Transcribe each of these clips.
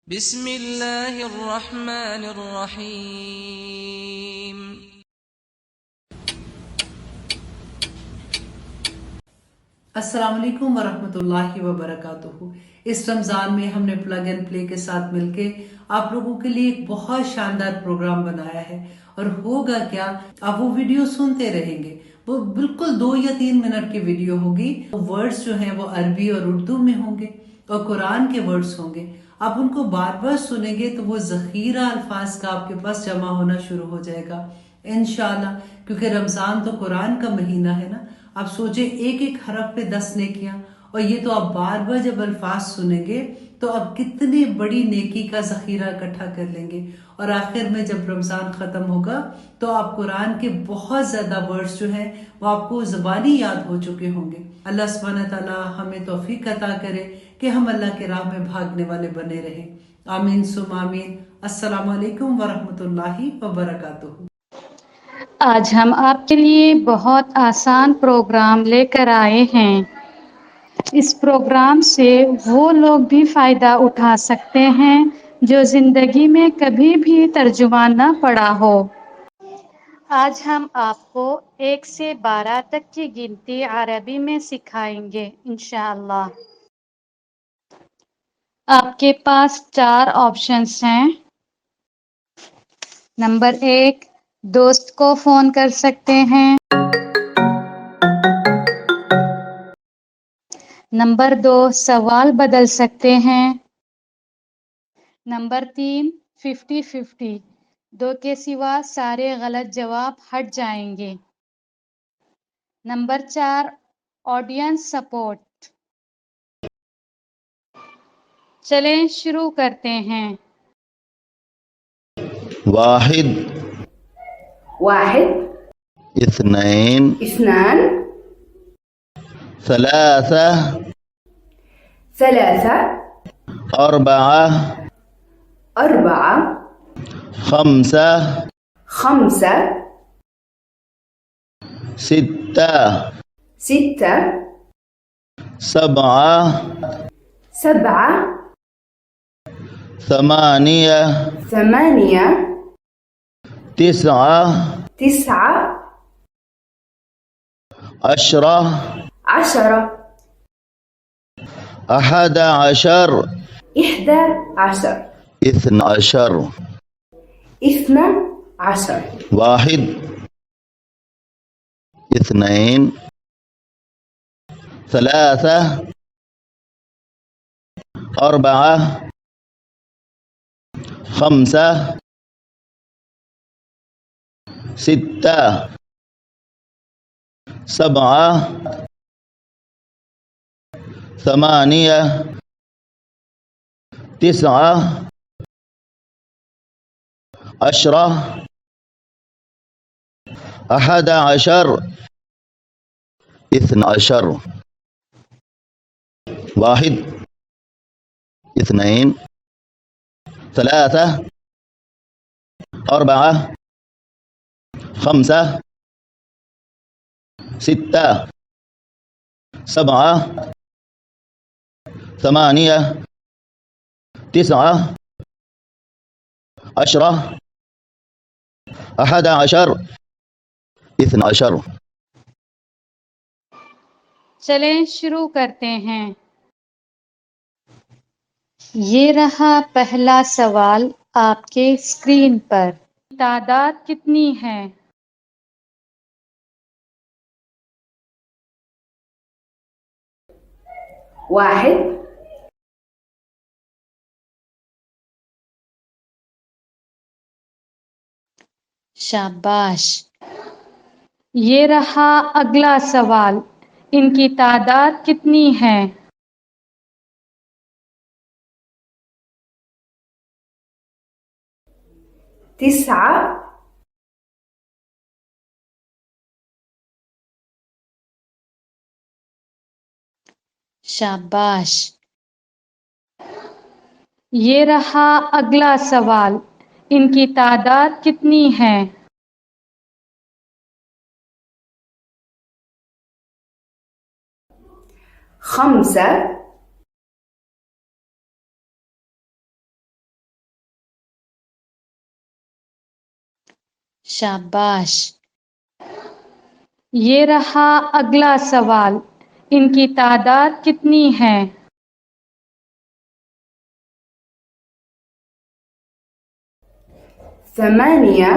बिस्मिल्लाहिर्रहमानिर्रहीम। अस्सलाम वालेकुम वरहमतुल्लाहि वबरकातुहू। इस रमज़ान में हमने प्लग एंड प्ले के साथ मिलके आप लोगों के लिए एक बहुत शानदार प्रोग्राम बनाया है। और होगा क्या, आप वो वीडियो सुनते रहेंगे। वो बिल्कुल 2 या 3 मिनट की वीडियो होगी। वर्ड्स जो हैं वो अरबी और उर्दू में होंगे और कुरान के वर्ड्स होंगे। आप उनको बार बार सुनेंगे तो वो जखीरा अल्फाज का आपके पास जमा होना शुरू हो जाएगा इंशाल्लाह। क्योंकि रमजान तो कुरान का महीना है ना। आप सोचे एक एक हरफ पे 10 नेकियां, और ये तो आप बार बार जब अल्फाज सुनेंगे तो आप कितनी बड़ी नेकी का जखीरा इकट्ठा कर लेंगे। और आखिर में जब रमजान खत्म होगा तो आप कुरान के बहुत ज्यादा वर्ड्स जो हैं वो आपको जुबानी याद हो चुके होंगे। अल्लाह सुब्हानहू तआला हमें तौफीक अता करे कि हम अल्लाह के राह में भागने वाले बने रहें। आमीन सुम आमीन। अस्सलाम वालेकुम वरहमतुल्लाहि वबरकातुहू। आज हम आपके लिए बहुत आसान प्रोग्राम लेकर आए हैं। इस प्रोग्राम से वो लोग भी फ़ायदा उठा सकते हैं जो ज़िंदगी में कभी भी तर्जुमा न पढ़ा हो। आज हम आपको 1 से 12 तक की गिनती अरबी में सिखाएंगे इंशाअल्लाह। आपके पास 4 ऑप्शंस हैं। नंबर 1, दोस्त को फ़ोन कर सकते हैं। नंबर 2, सवाल बदल सकते हैं। नंबर 3, 50-50, 2 के सिवा सारे गलत जवाब हट जाएंगे। Number 4, audience support. चलें शुरू करते हैं। वाहिद, वाहिद, इस्नैन, इस्नान, सलासा, सलासा, अरबआ, अरबआ, खम्सा, खम्सा, सित्ता, सित्ता, सबआ, सबआ, थमानिया, ثمانية, तिस्आ, تسعة, अशरा, عشرة, अहद अशर, إحدى عشر, इथन अशर। اثنى عشر, वाहिद, इस्नैन, सलासा, अरबआ, खम्सा, सित्ता, सबआ, थमानिया, तिस्आ, अशरा, अहद अशर, इथन अशर। वाहिद, इस्नैन, सलासा, अरबआ, खम्सा, सित्ता, सबआ, थमानिया, तिस्आ, अशरा, अहद अशर, इथन अशर। चलें शुरू करते हैं। ये रहा पहला सवाल आपके स्क्रीन पर। तादाद कितनी है? واحد, शाबाश। ये रहा अगला सवाल। इनकी तादाद कितनी है? تسعة, शाबाश। ये रहा अगला सवाल। इनकी तादाद कितनी है? خمسة, शाबाश। ये रहा अगला सवाल, इनकी तादाद कितनी है? ثمانية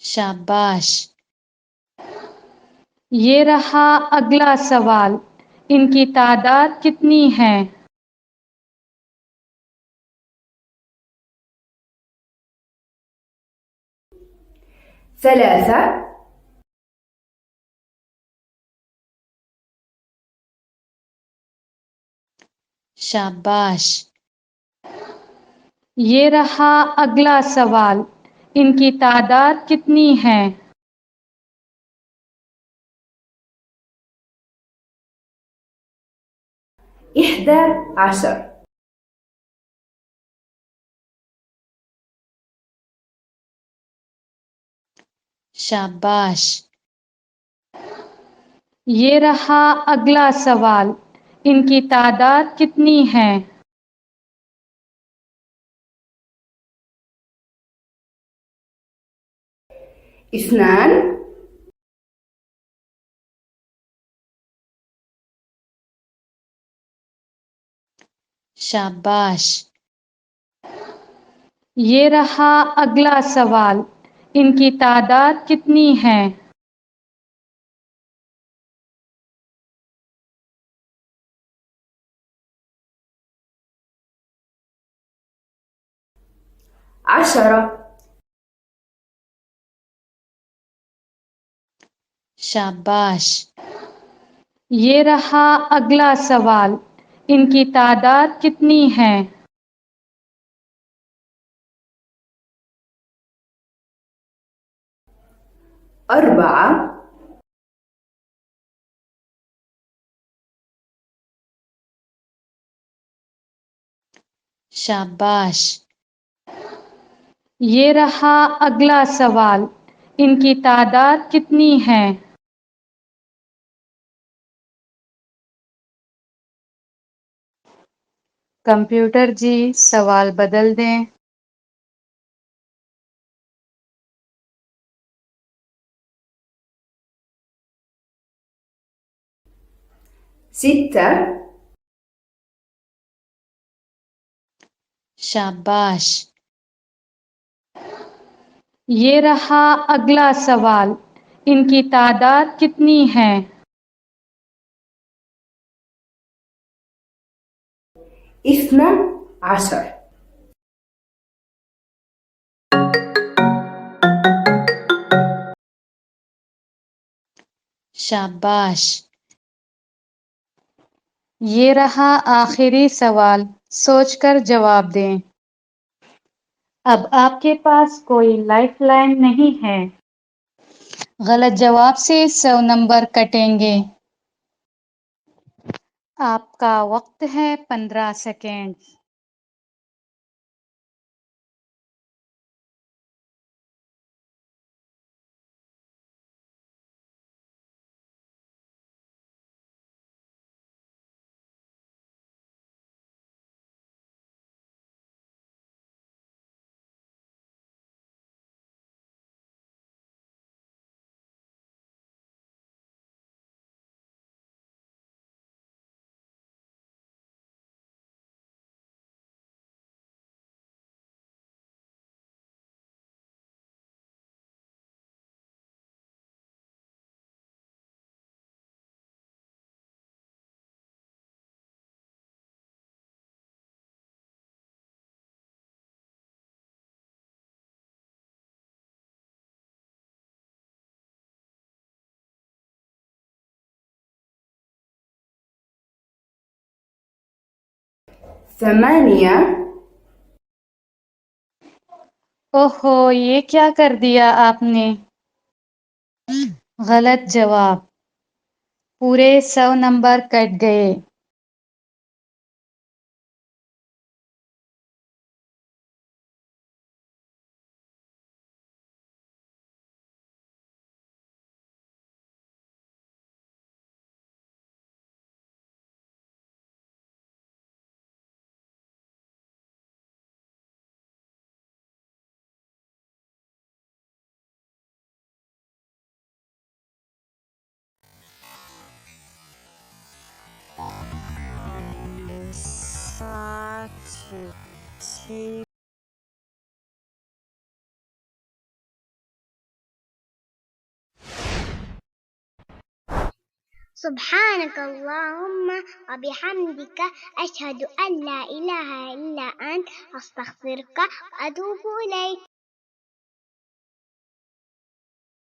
शाबाश। ये रहा अगला सवाल, इनकी तादाद कितनी है? ثلاثة शाबाश। ये रहा अगला सवाल, इनकी तादाद कितनी है? إحدى عشر शाबाश। ये रहा अगला सवाल, इनकी तादाद कितनी है? اثنان शाबाश। ये रहा अगला सवाल, इनकी तादाद कितनी है? عشرة शाबाश। ये रहा अगला सवाल, इनकी तादाद कितनी है? أربعة शाबाश। ये रहा अगला सवाल, इनकी तादाद कितनी है? कंप्यूटर जी सवाल बदल दें। ستة शाबाश। ये रहा अगला सवाल, इनकी तादाद कितनी है? اثنا عشر शाबाश। ये रहा आखिरी सवाल, सोचकर जवाब दें। अब आपके पास कोई लाइफलाइन नहीं है। गलत जवाब से 100 नंबर कटेंगे। आपका वक्त है 15 सेकेंड। ثمانية ओहो, ये क्या कर दिया आपने? गलत जवाब। पूरे 100 नंबर कट गए। سبحانك اللهم وبحمدك أشهد أن لا إله إلا أنت أستغفرك وأتوب إليك.